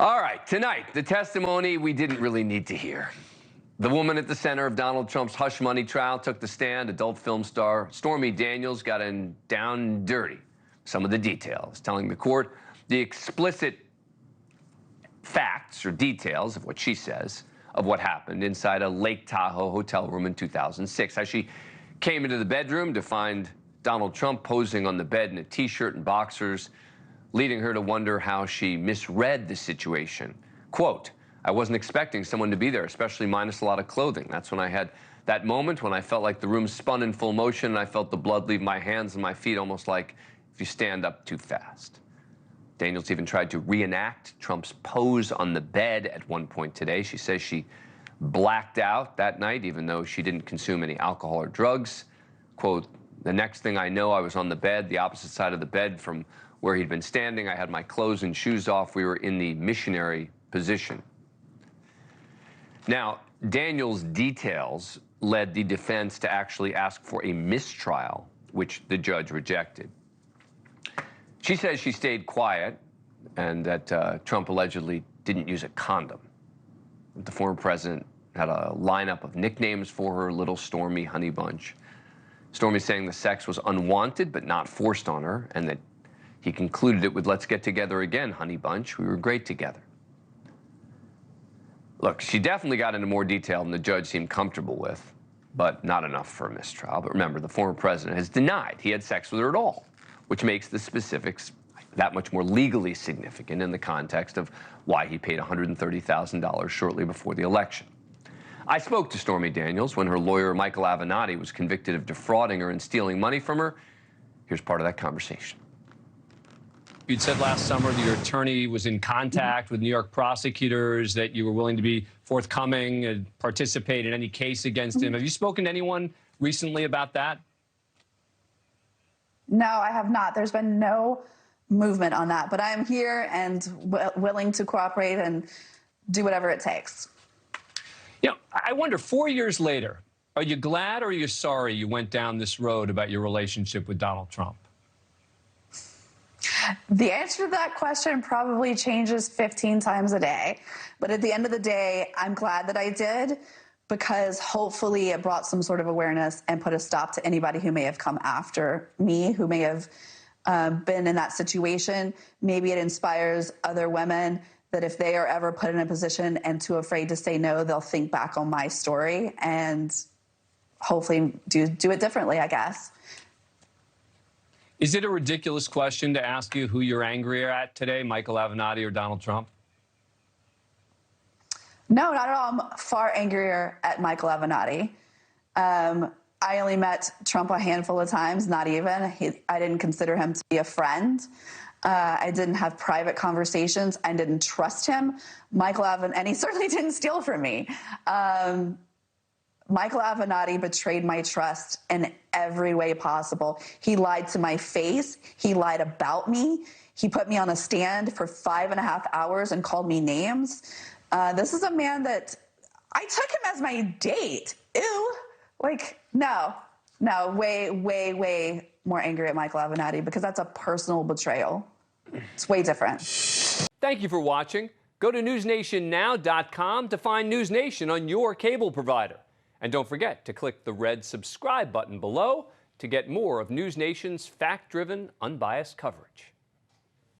All right, tonight, the testimony we didn't really need to hear. The woman at the center of Donald Trump's hush money trial took the stand. Adult film star Stormy Daniels got in down dirty. Some of the details, telling the court the explicit facts or details of what she says of what happened inside a Lake Tahoe hotel room in 2006. How she came into the bedroom to find Donald Trump posing on the bed in a T-shirt and boxers, leading her to wonder how she misread the situation. Quote, "I wasn't expecting someone to be there, especially minus a lot of clothing. That's when I had that moment when I felt like the room spun in full motion and I felt the blood leave my hands and my feet, almost like if you stand up too fast." Daniels even tried to reenact Trump's pose on the bed at one point today. She says she blacked out that night, even though she didn't consume any alcohol or drugs. Quote, "The next thing I know, I was on the bed, the opposite side of the bed from where he'd been standing. I had my clothes and shoes off. We were in the missionary position." Now, Daniels' details led the defense to actually ask for a mistrial, which the judge rejected. She says she stayed quiet and that Trump allegedly didn't use a condom. The former president had a lineup of nicknames for her, Little Stormy, Honey Bunch. Stormy saying the sex was unwanted but not forced on her, and that he concluded it with, "Let's get together again, Honey Bunch. We were great together." Look, she definitely got into more detail than the judge seemed comfortable with, but not enough for a mistrial. But remember, the former president has denied he had sex with her at all, which makes the specifics that much more legally significant in the context of why he paid $130,000 shortly before the election. I spoke to Stormy Daniels when her lawyer, Michael Avenatti, was convicted of defrauding her and stealing money from her. Here's part of that conversation. You'd said last summer that your attorney was in contact with New York prosecutors, that you were willing to be forthcoming and participate in any case against him. Have you spoken to anyone recently about that? No, I have not. There's been no movement on that, but I am here and willing to cooperate and do whatever it takes. You know, I wonder, 4 years later, are you glad or are you sorry you went down this road about your relationship with Donald Trump? The answer to that question probably changes 15 times a day. But at the end of the day, I'm glad that I did, because hopefully it brought some sort of awareness and put a stop to anybody who may have come after me, who may have been in that situation. Maybe it inspires other women that if they are ever put in a position and too afraid to say no, they'll think back on my story and hopefully do it differently, I guess. Is it a ridiculous question to ask you who you're angrier at today, Michael Avenatti or Donald Trump? No, not at all. I'm far angrier at Michael Avenatti. I only met Trump a handful of times, not even. I didn't consider him to be a friend. I didn't have private conversations. I didn't trust him. And he certainly didn't steal from me. Michael Avenatti betrayed my trust in every way possible. He lied to my face. He lied about me. He put me on a stand for 5.5 hours and called me names. This is a man that I took him as my date. Ew. Like, no, way, way, way more angry at Michael Avenatti, because that's a personal betrayal. It's way different. Thank you for watching. Go to newsnationnow.com to find News Nation on your cable provider. And don't forget to click the red subscribe button below to get more of News Nation's fact-driven, unbiased coverage.